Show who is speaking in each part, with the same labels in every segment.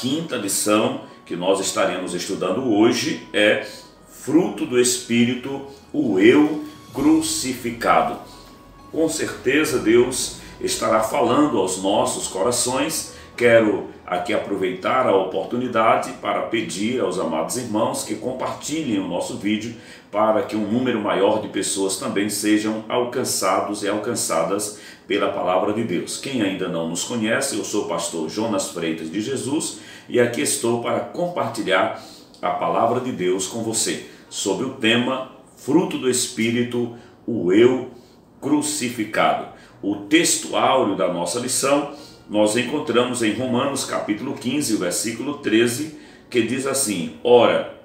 Speaker 1: quinta lição que nós estaremos estudando hoje é fruto do Espírito, o eu crucificado. Com certeza Deus estará falando aos nossos corações. Quero aqui aproveitar a oportunidade para pedir aos amados irmãos que compartilhem o nosso vídeo para que um número maior de pessoas também sejam alcançados e alcançadas pela palavra de Deus. Quem ainda não nos conhece, eu sou o pastor Jonas Freitas de Jesus e aqui estou para compartilhar a palavra de Deus com você sobre o tema fruto do Espírito, o eu crucificado. O texto áureo da nossa lição nós encontramos em Romanos capítulo 15, versículo 13, que diz assim: Ora,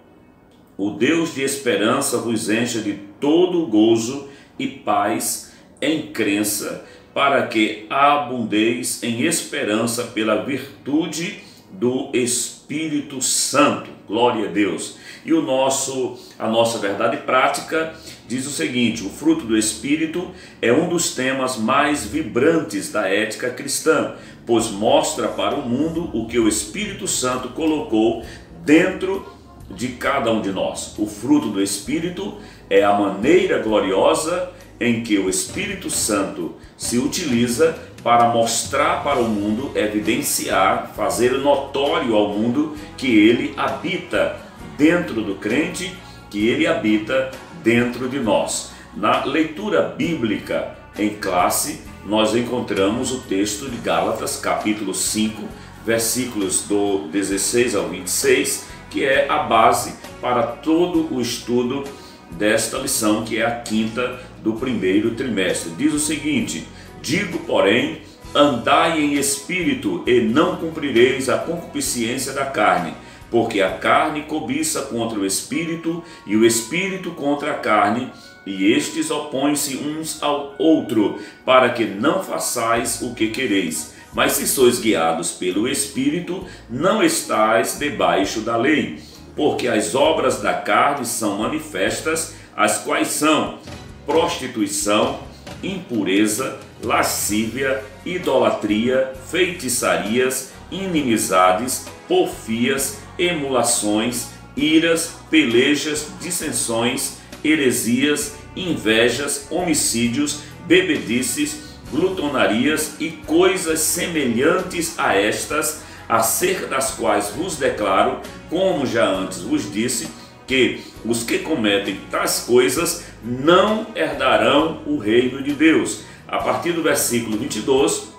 Speaker 1: o Deus de esperança vos encha de todo gozo e paz em crença, para que abundeis em esperança pela virtude do Espírito Santo. Glória a Deus. E a nossa verdade prática diz o seguinte: o fruto do Espírito é um dos temas mais vibrantes da ética cristã, pois mostra para o mundo o que o Espírito Santo colocou dentro de cada um de nós. O fruto do Espírito é a maneira gloriosa em que o Espírito Santo se utiliza para mostrar para o mundo, evidenciar, fazer notório ao mundo que ele habita dentro do crente, que ele habita dentro de nós. Na leitura bíblica em classe, nós encontramos o texto de Gálatas, capítulo 5, versículos do 16 ao 26, que é a base para todo o estudo desta lição, que é a quinta do primeiro trimestre. Diz o seguinte: digo, porém, andai em espírito e não cumprireis a concupiscência da carne, porque a carne cobiça contra o espírito e o espírito contra a carne, e estes opõem-se uns ao outro, para que não façais o que quereis. Mas se sois guiados pelo Espírito, não estais debaixo da lei, porque as obras da carne são manifestas, as quais são prostituição, impureza, lascívia, idolatria, feitiçarias, inimizades, porfias, emulações, iras, pelejas, dissensões, heresias, invejas, homicídios, bebedices, glutonarias e coisas semelhantes a estas, acerca das quais vos declaro, como já antes vos disse, que os que cometem tais coisas não herdarão o reino de Deus. A partir do versículo 22,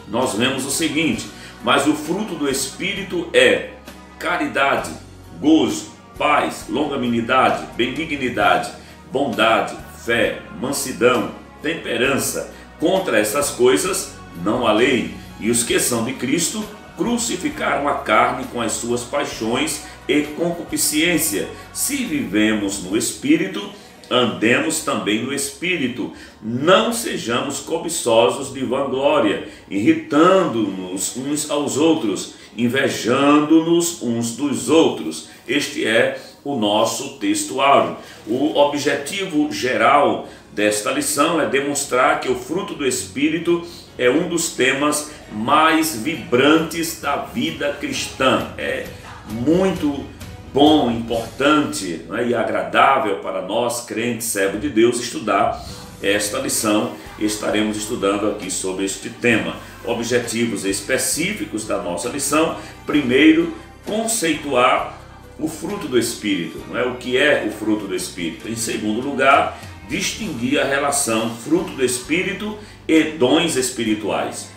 Speaker 1: nós vemos o seguinte: mas o fruto do Espírito é caridade, gozo, paz, longanimidade, benignidade, bondade, fé, mansidão, temperança. Contra essas coisas não há lei. E os que são de Cristo crucificaram a carne com as suas paixões e concupiscência. Se vivemos no Espírito, andemos também no Espírito. Não sejamos cobiçosos de vanglória, irritando-nos uns aos outros, invejando-nos uns dos outros. Este é o nosso texto áureo. O objetivo geral desta lição é demonstrar que o fruto do Espírito é um dos temas mais vibrantes da vida cristã. É muito bom, importante, né, e agradável para nós, crentes, servos de Deus, estudar esta lição. Estaremos estudando aqui sobre este tema. Objetivos específicos da nossa lição: primeiro, conceituar o fruto do Espírito, não é? O que é o fruto do Espírito? Em segundo lugar, distinguir a relação fruto do Espírito e dons espirituais.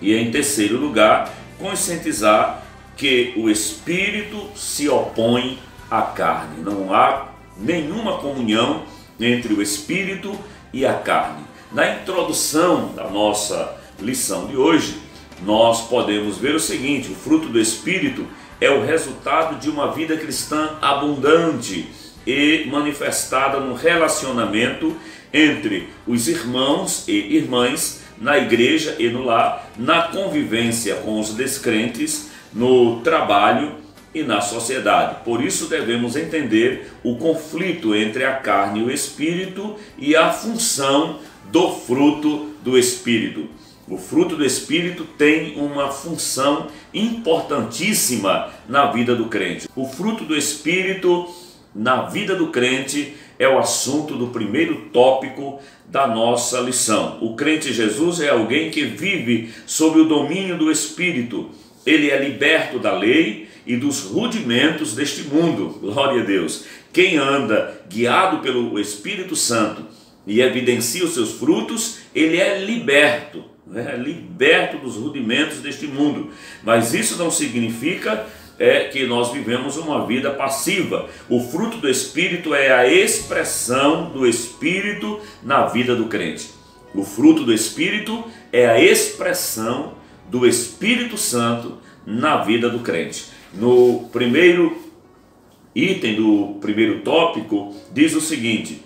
Speaker 1: E em terceiro lugar, conscientizar que o Espírito se opõe à carne. Não há nenhuma comunhão entre o Espírito e a carne. Na introdução da nossa lição de hoje, nós podemos ver o seguinte: o fruto do Espírito é o resultado de uma vida cristã abundante e manifestada no relacionamento entre os irmãos e irmãs, na igreja e no lar, na convivência com os descrentes, no trabalho e na sociedade. Por isso devemos entender o conflito entre a carne e o Espírito e a função do fruto do Espírito. O fruto do Espírito tem uma função importantíssima na vida do crente. O fruto do Espírito na vida do crente é o assunto do primeiro tópico da nossa lição. O crente em Jesus é alguém que vive sob o domínio do Espírito. Ele é liberto da lei e dos rudimentos deste mundo. Glória a Deus. Quem anda guiado pelo Espírito Santo e evidencia os seus frutos, ele é liberto. Liberto dos rudimentos deste mundo. Mas isso não significa que nós vivemos uma vida passiva. O fruto do Espírito é a expressão do Espírito na vida do crente. O fruto do Espírito é a expressão do Espírito Santo na vida do crente. No primeiro item do primeiro tópico diz o seguinte: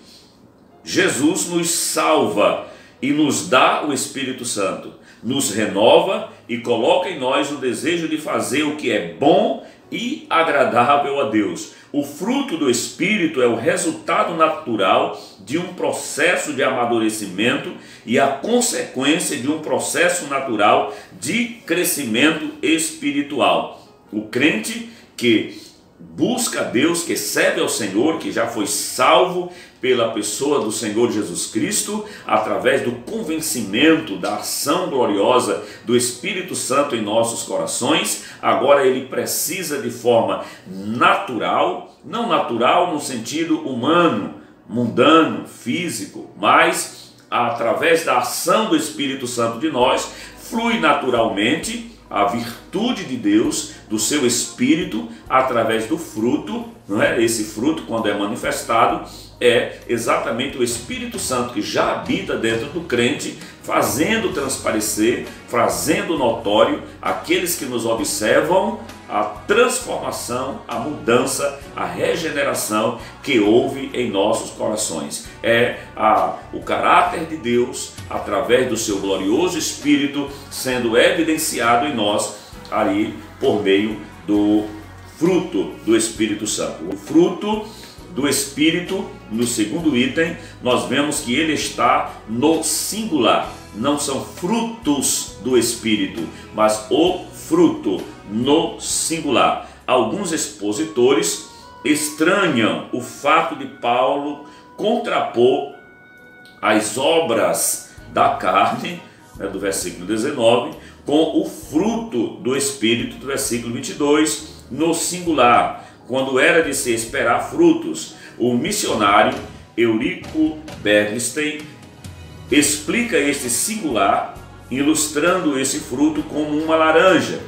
Speaker 1: Jesus nos salva e nos dá o Espírito Santo, nos renova e coloca em nós o desejo de fazer o que é bom e agradável a Deus. O fruto do Espírito é o resultado natural de um processo de amadurecimento e a consequência de um processo natural de crescimento espiritual. O crente que busca a Deus, que serve ao Senhor, que já foi salvo pela pessoa do Senhor Jesus Cristo, através do convencimento da ação gloriosa do Espírito Santo em nossos corações, agora ele precisa de forma natural, não natural no sentido humano, mundano, físico, mas através da ação do Espírito Santo de nós, flui naturalmente a virtude de Deus, do seu Espírito, através do fruto, não é? Esse fruto, quando é manifestado, é exatamente o Espírito Santo que já habita dentro do crente, fazendo transparecer, fazendo notório aqueles que nos observam a transformação, a mudança, a regeneração que houve em nossos corações. É o caráter de Deus, através do seu glorioso Espírito, sendo evidenciado em nós ali por meio do fruto do Espírito Santo. O fruto do Espírito, no segundo item, nós vemos que ele está no singular. Não são frutos do Espírito, mas o fruto no singular. Alguns expositores estranham o fato de Paulo contrapor as obras da carne, do versículo 19, com o fruto do Espírito, do versículo 22, no singular, quando era de se esperar frutos. O missionário Eurico Bergstein explica este singular, ilustrando esse fruto como uma laranja.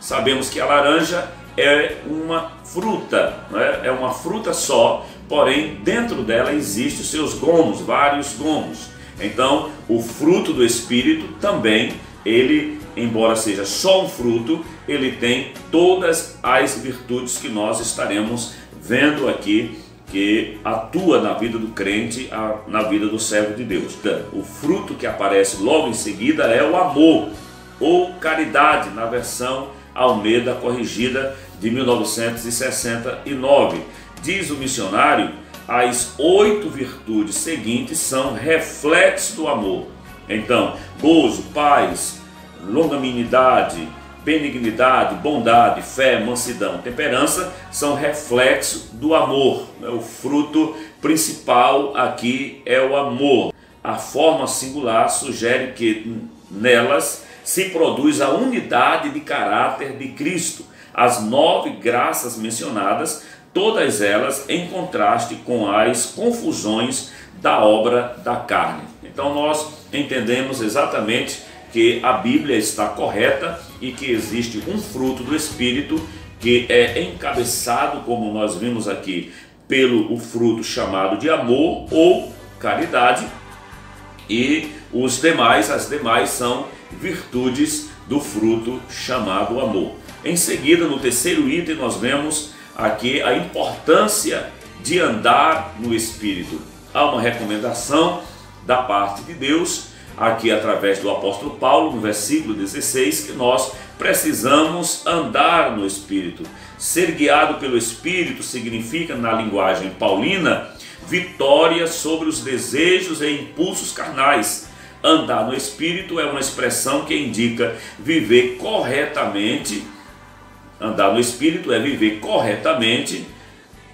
Speaker 1: Sabemos que a laranja é uma fruta, não é? É uma fruta só, porém dentro dela existem os seus gomos, vários gomos. Então o fruto do Espírito também, ele, embora seja só um fruto, ele tem todas as virtudes que nós estaremos vendo aqui, que atua na vida do crente, na vida do servo de Deus. O fruto que aparece logo em seguida é o amor, ou caridade, na versão Almeida corrigida de 1969. Diz o missionário, as 8 virtudes seguintes são reflexos do amor. Então, gozo, paz, longanimidade, benignidade, bondade, fé, mansidão, temperança são reflexos do amor. O fruto principal aqui é o amor. A forma singular sugere que nelas se produz a unidade de caráter de Cristo. As 9 graças mencionadas, todas elas em contraste com as confusões da obra da carne. Então nós entendemos exatamente que a Bíblia está correta e que existe um fruto do Espírito que é encabeçado, como nós vimos aqui, pelo fruto chamado de amor ou caridade, e as demais são virtudes do fruto chamado amor. Em seguida, no terceiro item, nós vemos aqui a importância de andar no Espírito. Há uma recomendação da parte de Deus, aqui através do apóstolo Paulo, no versículo 16, que nós precisamos andar no Espírito. Ser guiado pelo Espírito significa, na linguagem paulina, vitória sobre os desejos e impulsos carnais. Andar no Espírito é uma expressão que indica viver corretamente. Andar no Espírito é viver corretamente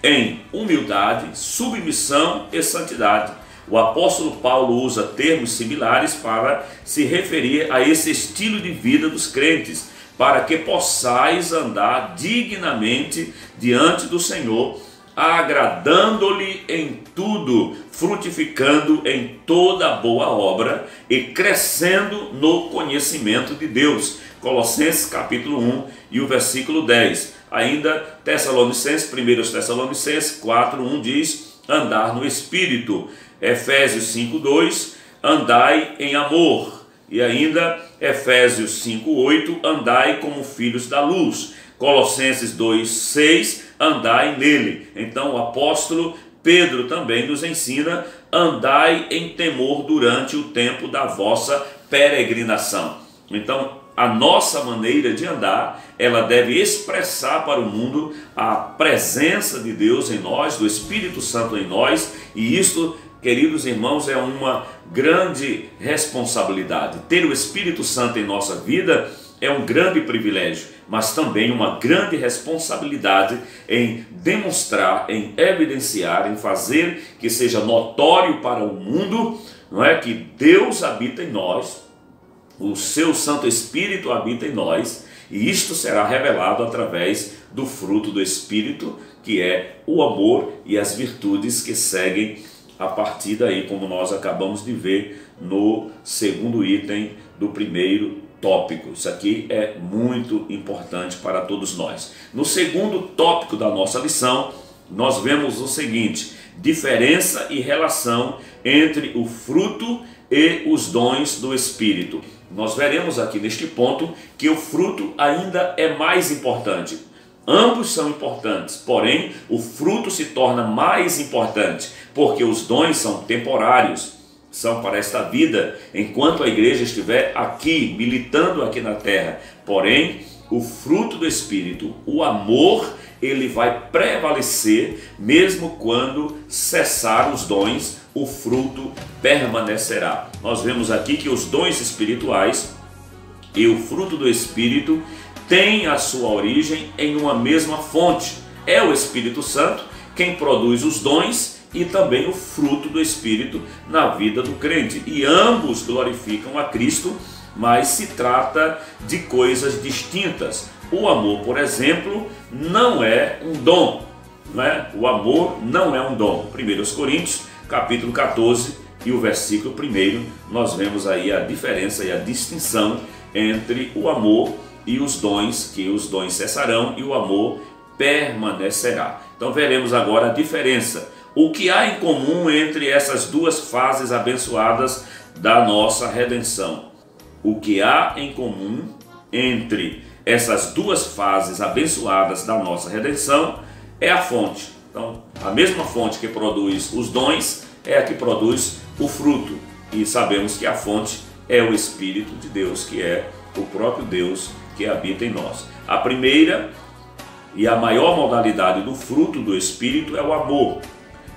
Speaker 1: em humildade, submissão e santidade. O apóstolo Paulo usa termos similares para se referir a esse estilo de vida dos crentes, para que possais andar dignamente diante do Senhor, agradando-lhe em tudo, frutificando em toda boa obra e crescendo no conhecimento de Deus. Colossenses capítulo 1 e o versículo 10. Ainda Tessalonicenses, 1 Tessalonicenses 4:1 diz: andar no Espírito. Efésios 5:2, andai em amor. E ainda Efésios 5:8, andai como filhos da luz. Colossenses 2:6, andai nele. Então o apóstolo Pedro também nos ensina: andai em temor durante o tempo da vossa peregrinação. Então a nossa maneira de andar, ela deve expressar para o mundo a presença de Deus em nós, do Espírito Santo em nós, e isto, queridos irmãos, é uma grande responsabilidade. Ter o Espírito Santo em nossa vida é um grande privilégio, mas também uma grande responsabilidade em demonstrar, em evidenciar, em fazer que seja notório para o mundo, não é, que Deus habita em nós, o seu Santo Espírito habita em nós, e isto será revelado através do fruto do Espírito, que é o amor e as virtudes que seguem a partir daí, como nós acabamos de ver no segundo item do primeiro tópico. Isso aqui é muito importante para todos nós. No segundo tópico da nossa lição, nós vemos o seguinte: diferença e relação entre o fruto e os dons do Espírito. Nós veremos aqui neste ponto que o fruto ainda é mais importante. Ambos são importantes, porém o fruto se torna mais importante, porque os dons são temporários, são para esta vida, enquanto a igreja estiver aqui, militando aqui na terra. Porém, o fruto do Espírito, o amor, ele vai prevalecer, mesmo quando cessar os dons, o fruto permanecerá. Nós vemos aqui que os dons espirituais e o fruto do Espírito têm a sua origem em uma mesma fonte. É o Espírito Santo quem produz os dons e também o fruto do Espírito na vida do crente. E ambos glorificam a Cristo, mas se trata de coisas distintas. O amor, por exemplo, não é um dom, não é? O amor não é um dom. 1 Coríntios, capítulo 14 e o versículo 1, nós vemos aí a diferença e a distinção entre o amor e os dons, que os dons cessarão e o amor permanecerá. Então veremos agora a diferença. O que há em comum entre essas duas fases abençoadas da nossa redenção? O que há em comum entre essas duas fases abençoadas da nossa redenção é a fonte. Então, a mesma fonte que produz os dons é a que produz o fruto. E sabemos que a fonte é o Espírito de Deus, que é o próprio Deus que habita em nós. A primeira e a maior modalidade do fruto do Espírito é o amor.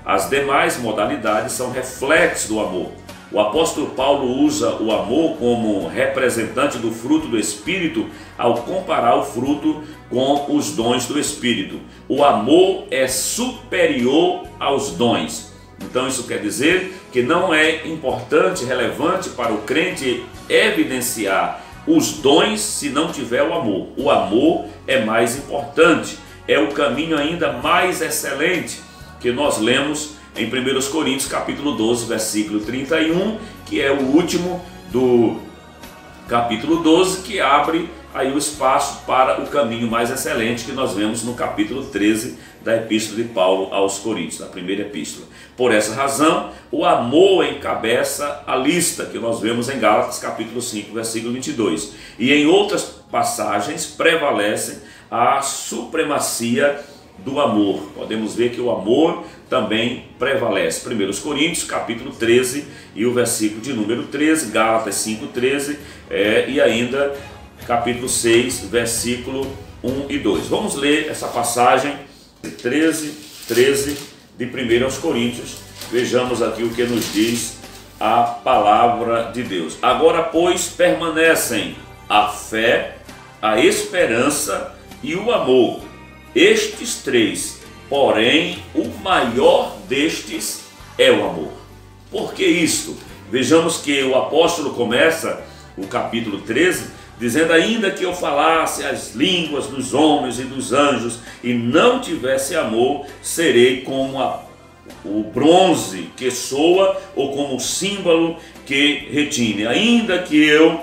Speaker 1: As demais modalidades são reflexos do amor. O apóstolo Paulo usa o amor como representante do fruto do Espírito ao comparar o fruto com os dons do Espírito. O amor é superior aos dons. Então isso quer dizer que não é importante, relevante para o crente evidenciar os dons se não tiver o amor. O amor é mais importante, é o caminho ainda mais excelente que nós lemos em 1 Coríntios capítulo 12, versículo 31, que é o último do capítulo 12, que abre aí o espaço para o caminho mais excelente que nós vemos no capítulo 13 da epístola de Paulo aos Coríntios, da primeira epístola. Por essa razão, o amor encabeça a lista que nós vemos em Gálatas capítulo 5, versículo 22. E em outras passagens prevalece a supremacia do amor. Podemos ver que o amor também prevalece. 1 Coríntios capítulo 13 e o versículo de número 13, Gálatas 5:13 e ainda capítulo 6, versículo 1 e 2. Vamos ler essa passagem 13 de 1 aos Coríntios. Vejamos aqui o que nos diz a palavra de Deus. Agora, pois, permanecem a fé, a esperança e o amor. Estes três, porém, o maior destes é o amor. Por que isto? Vejamos que o apóstolo começa o capítulo 13 dizendo: ainda que eu falasse as línguas dos homens e dos anjos e não tivesse amor, serei como o bronze que soa ou como o símbolo que retine. Ainda que eu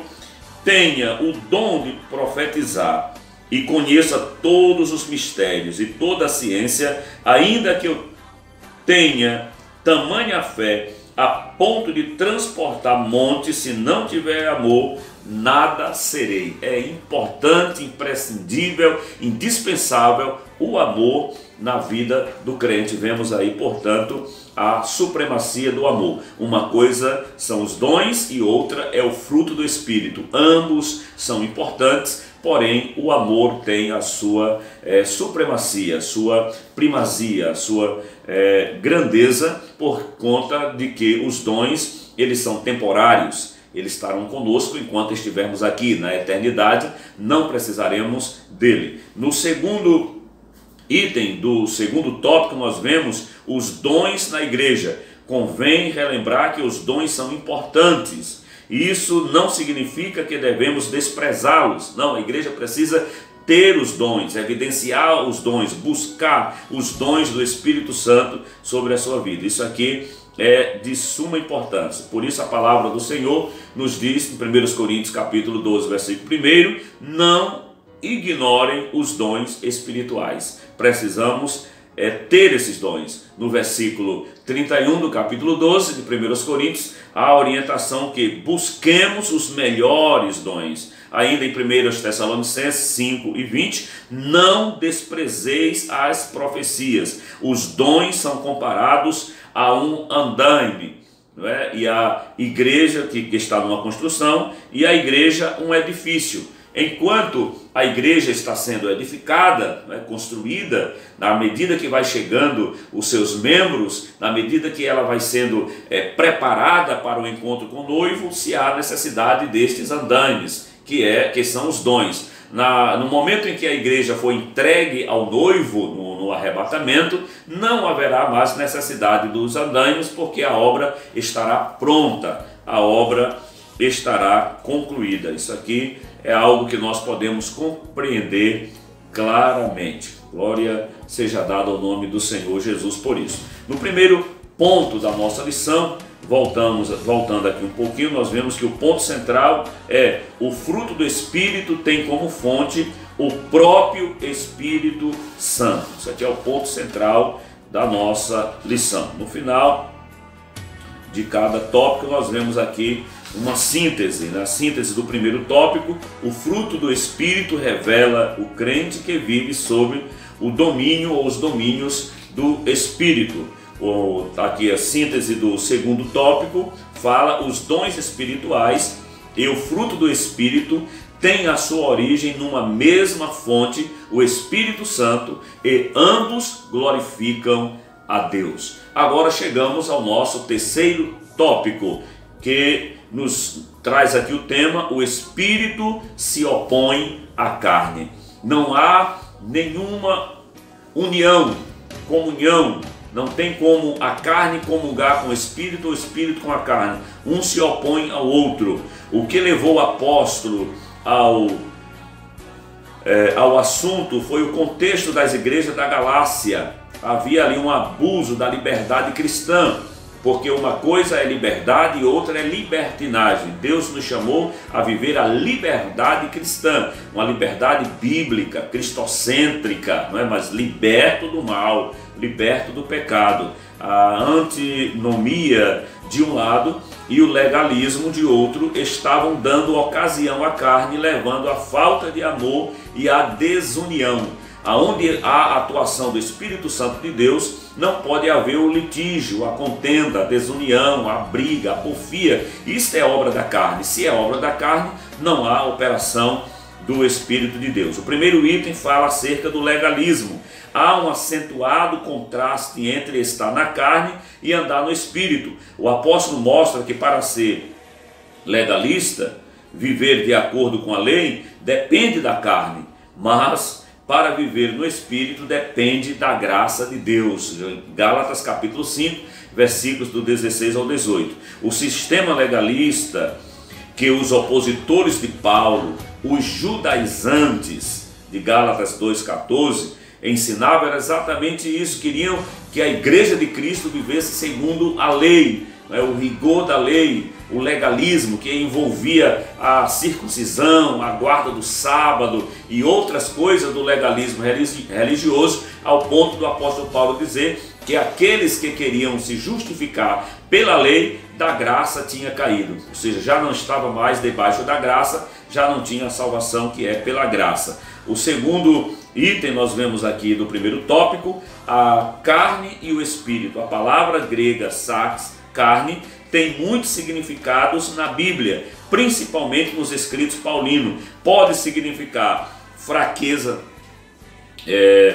Speaker 1: tenha o dom de profetizar e conheça todos os mistérios e toda a ciência, ainda que eu tenha tamanha fé a ponto de transportar montes, se não tiver amor, nada serei. É importante, imprescindível, indispensável o amor na vida do crente. Vemos aí, portanto, a supremacia do amor. Uma coisa são os dons e outra é o fruto do Espírito. Ambos são importantes, porém o amor tem a sua supremacia, a sua primazia, a sua grandeza, por conta de que os dons, eles são temporários. Eles estarão conosco enquanto estivermos aqui. Na eternidade não precisaremos dele. No segundo item do segundo tópico, nós vemos os dons na igreja. Convém relembrar que os dons são importantes. Isso não significa que devemos desprezá-los. Não, a igreja precisa ter os dons, evidenciar os dons, buscar os dons do Espírito Santo sobre a sua vida. Isso aqui é de suma importância. Por isso a palavra do Senhor nos diz em 1 Coríntios capítulo 12, versículo 1, não ignorem os dons espirituais. Precisamos ter esses dons. No versículo 31 do capítulo 12 de 1 Coríntios, há a orientação que busquemos os melhores dons. Ainda em 1 Tessalonicenses 5 e 20, não desprezeis as profecias. Os dons são comparados a um andaime, não é? E a igreja que está numa construção, e a igreja um edifício. Enquanto a igreja está sendo edificada, né, construída, na medida que vai chegando os seus membros, na medida que ela vai sendo preparada para o encontro com o noivo, se há necessidade destes andaimes, que são os dons. No momento em que a igreja for entregue ao noivo no arrebatamento, não haverá mais necessidade dos andaimes, porque a obra estará pronta, a obra estará concluída. Isso aqui é algo que nós podemos compreender claramente. Glória seja dada ao nome do Senhor Jesus por isso. No primeiro ponto da nossa lição, voltando aqui um pouquinho, nós vemos que o ponto central é o fruto do Espírito tem como fonte o próprio Espírito Santo. Isso aqui é o ponto central da nossa lição. No final de cada tópico nós vemos aqui uma síntese. Na síntese do primeiro tópico, o fruto do Espírito revela o crente que vive sob o domínio ou os domínios do Espírito. Aqui a síntese do segundo tópico fala os dons espirituais e o fruto do Espírito tem a sua origem numa mesma fonte, o Espírito Santo, e ambos glorificam a Deus. Agora chegamos ao nosso terceiro tópico, que nos traz aqui o tema: o Espírito se opõe à carne. Não há nenhuma comunhão. Não tem como a carne comungar com o Espírito ou o Espírito com a carne. Um se opõe ao outro. O que levou o apóstolo ao assunto foi o contexto das igrejas da Galácia. Havia ali um abuso da liberdade cristã, porque uma coisa é liberdade e outra é libertinagem. Deus nos chamou a viver a liberdade cristã, uma liberdade bíblica, cristocêntrica, não é? Mas liberto do mal, liberto do pecado. A antinomia de um lado e o legalismo de outro estavam dando ocasião à carne, levando à falta de amor e à desunião. Aonde há a atuação do Espírito Santo de Deus, não pode haver o litígio, a contenda, a desunião, a briga, a porfia. Isso é obra da carne. Se é obra da carne, não há operação do Espírito de Deus. O primeiro item fala acerca do legalismo. há um acentuado contraste entre estar na carne e andar no espírito. O apóstolo mostra que para ser legalista, viver de acordo com a lei, depende da carne, mas para viver no espírito depende da graça de Deus. Gálatas capítulo 5, versículos do 16 ao 18. O sistema legalista que os opositores de Paulo, os judaizantes de Gálatas 2,14, ensinavam era exatamente isso. Queriam que a igreja de Cristo vivesse segundo a lei, o rigor da lei, o legalismo que envolvia a circuncisão, a guarda do sábado e outras coisas do legalismo religioso, ao ponto do apóstolo Paulo dizer que aqueles que queriam se justificar pela lei, da graça tinha caído, ou seja, já não estava mais debaixo da graça, já não tinha a salvação que é pela graça. O segundo item nós vemos aqui do primeiro tópico, a carne e o espírito. A palavra grega sarx, carne, tem muitos significados na Bíblia, principalmente nos escritos paulinos. Pode significar fraqueza,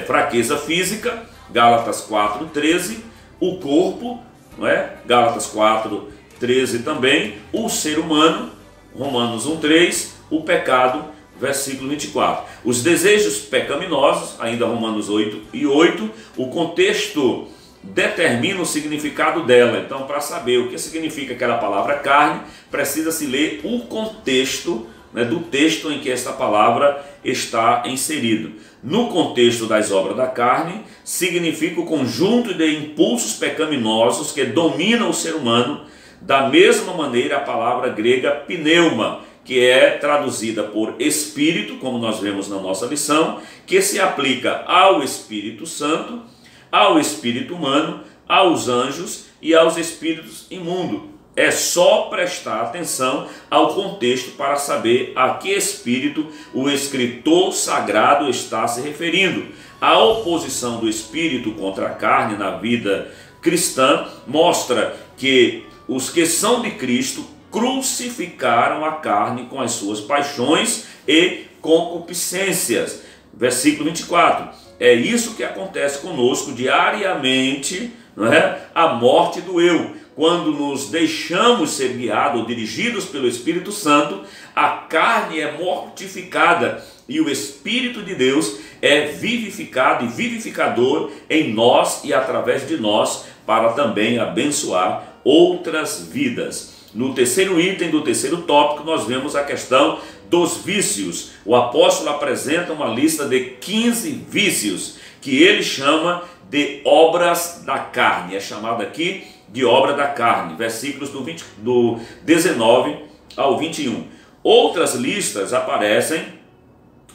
Speaker 1: fraqueza física, Gálatas 4:13, o corpo, não é? Gálatas 4:13 também, o ser humano, Romanos 1:3, o pecado, versículo 24. Os desejos pecaminosos, ainda Romanos 8:8, o contexto determina o significado dela. Então, para saber o que significa aquela palavra carne, precisa-se ler o contexto, né, do texto em que esta palavra está inserido. No contexto das obras da carne, significa o conjunto de impulsos pecaminosos que dominam o ser humano. Da mesma maneira, a palavra grega pneuma, que é traduzida por espírito, como nós vemos na nossa lição, que se aplica ao Espírito Santo, ao espírito humano, aos anjos e aos espíritos imundos. É só prestar atenção ao contexto para saber a que espírito o escritor sagrado está se referindo. A oposição do espírito contra a carne na vida cristã mostra que os que são de Cristo crucificaram a carne com as suas paixões e concupiscências. Versículo 24. É isso que acontece conosco diariamente, não é? A morte do eu. Quando nos deixamos ser guiados ou dirigidos pelo Espírito Santo, a carne é mortificada e o Espírito de Deus é vivificado e vivificador em nós e através de nós para também abençoar outras vidas. No terceiro item do terceiro tópico, nós vemos a questão dos vícios. O apóstolo apresenta uma lista de 15 vícios que ele chama de obras da carne. É chamado aqui de obra da carne. Versículos do 19 ao 21. Outras listas aparecem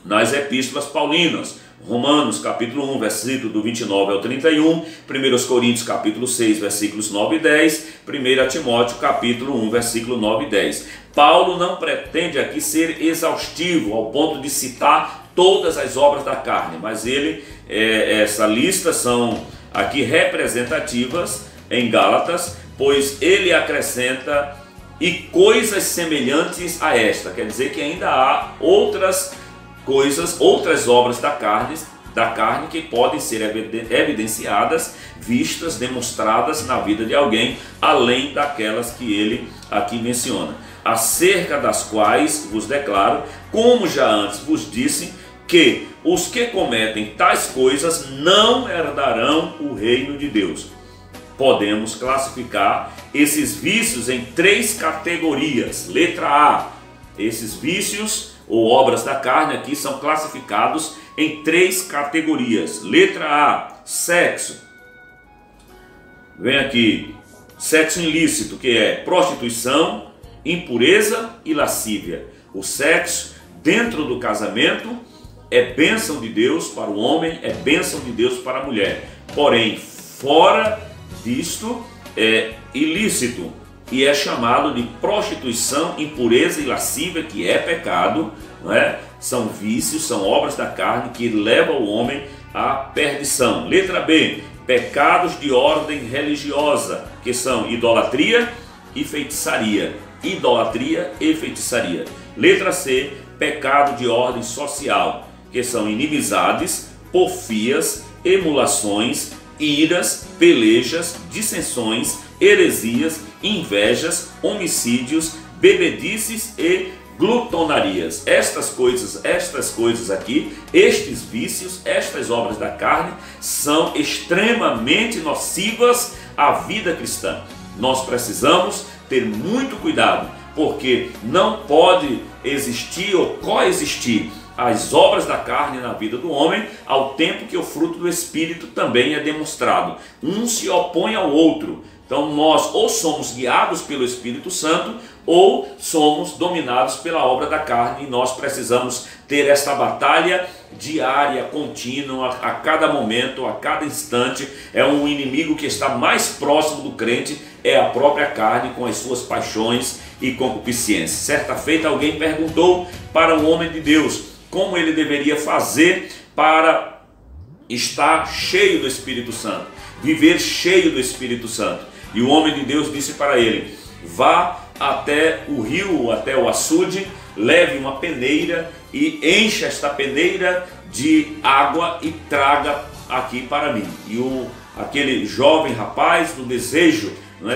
Speaker 1: nas epístolas paulinas. Romanos capítulo 1, versículo do 29 ao 31, 1 Coríntios capítulo 6, versículos 9 e 10, 1 Timóteo capítulo 1, versículo 9 e 10. Paulo não pretende aqui ser exaustivo ao ponto de citar todas as obras da carne, mas essa lista são aqui representativas em Gálatas, pois ele acrescenta e coisas semelhantes a esta, quer dizer que ainda há outras coisas, outras obras da carne que podem ser evidenciadas, vistas, demonstradas na vida de alguém, além daquelas que ele aqui menciona, acerca das quais vos declaro, como já antes vos disse, que os que cometem tais coisas não herdarão o reino de Deus. Podemos classificar esses vícios em 3 categorias. Letra A, esses vícios ou obras da carne aqui são classificados em 3 categorias. Letra A, sexo. Vem aqui, sexo ilícito, que é prostituição, impureza e lascívia. O sexo dentro do casamento é bênção de Deus para o homem, é bênção de Deus para a mulher. Porém, fora disto é ilícito. E é chamado de prostituição, impureza e lascívia, que é pecado, não é? São vícios, são obras da carne que levam o homem à perdição. Letra B, pecados de ordem religiosa, que são idolatria e feitiçaria. Idolatria e feitiçaria. Letra C, pecado de ordem social, que são inimizades, porfias, emulações, iras, pelejas, dissensões, heresias, invejas, homicídios, bebedices e glutonarias. Estas coisas aqui, estes vícios, estas obras da carne, são extremamente nocivas à vida cristã. Nós precisamos ter muito cuidado, porque não pode existir ou coexistir as obras da carne na vida do homem, ao tempo que o fruto do Espírito também é demonstrado. Um se opõe ao outro. Então nós ou somos guiados pelo Espírito Santo ou somos dominados pela obra da carne, e nós precisamos ter esta batalha diária, contínua, a cada momento, a cada instante. É um inimigo que está mais próximo do crente, é a própria carne com as suas paixões e concupiscências. Certa feita alguém perguntou para um homem de Deus como ele deveria fazer para estar cheio do Espírito Santo, viver cheio do Espírito Santo. E o homem de Deus disse para ele: vá até o rio, até o açude, leve uma peneira e encha esta peneira de água e traga aqui para mim. E aquele jovem rapaz, no desejo,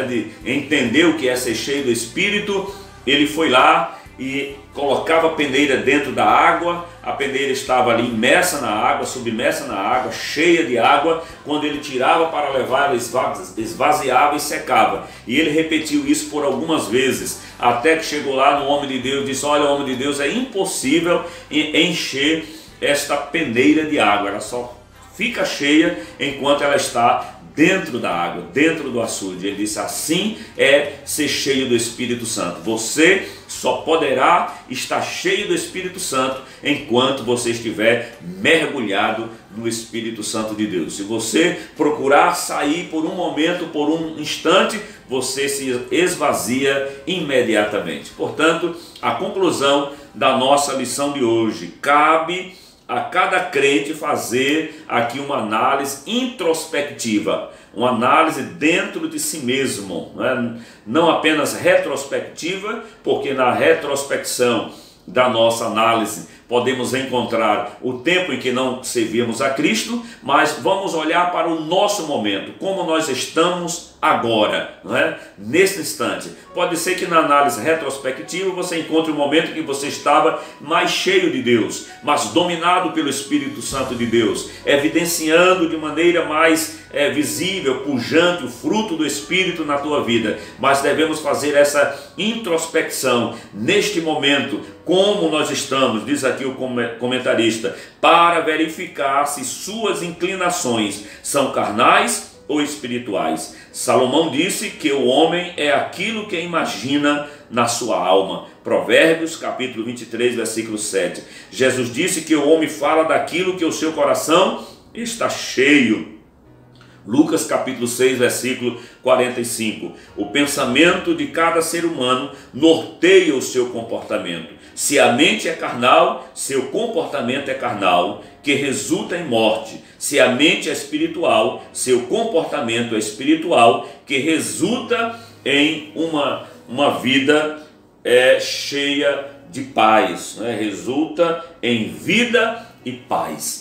Speaker 1: de entender o que é ser cheio do Espírito, ele foi lá e colocava a peneira dentro da água. A peneira estava ali imersa na água, submersa na água, cheia de água. Quando ele tirava para levar, ela esvaziava e secava. E ele repetiu isso por algumas vezes, até que chegou lá no homem de Deus e disse: olha, homem de Deus, é impossível encher esta peneira de água, ela só fica cheia enquanto ela está dentro da água, dentro do açude. Ele disse: assim é ser cheio do Espírito Santo. Você só poderá estar cheio do Espírito Santo enquanto você estiver mergulhado no Espírito Santo de Deus. Se você procurar sair por um momento, por um instante, você se esvazia imediatamente. Portanto, a conclusão da nossa lição de hoje: cabe a cada crente fazer aqui uma análise introspectiva, uma análise dentro de si mesmo, não apenas retrospectiva, porque na retrospecção da nossa análise podemos encontrar o tempo em que não servíamos a Cristo, mas vamos olhar para o nosso momento, como nós estamos agora, nesse instante. Pode ser que na análise retrospectiva você encontre o momento em que você estava mais cheio de Deus, mas dominado pelo Espírito Santo de Deus, evidenciando de maneira mais visível, pujante, o fruto do Espírito na tua vida. Mas devemos fazer essa introspecção neste momento, como nós estamos, diz aqui o comentarista, para verificar se suas inclinações são carnais ou espirituais. Salomão disse que o homem é aquilo que imagina na sua alma. Provérbios capítulo 23, versículo 7. Jesus disse que o homem fala daquilo que o seu coração está cheio. Lucas capítulo 6, versículo 45. O pensamento de cada ser humano norteia o seu comportamento. Se a mente é carnal, seu comportamento é carnal, que resulta em morte. Se a mente é espiritual, seu comportamento é espiritual, que resulta em uma vida cheia de paz, resulta em vida e paz.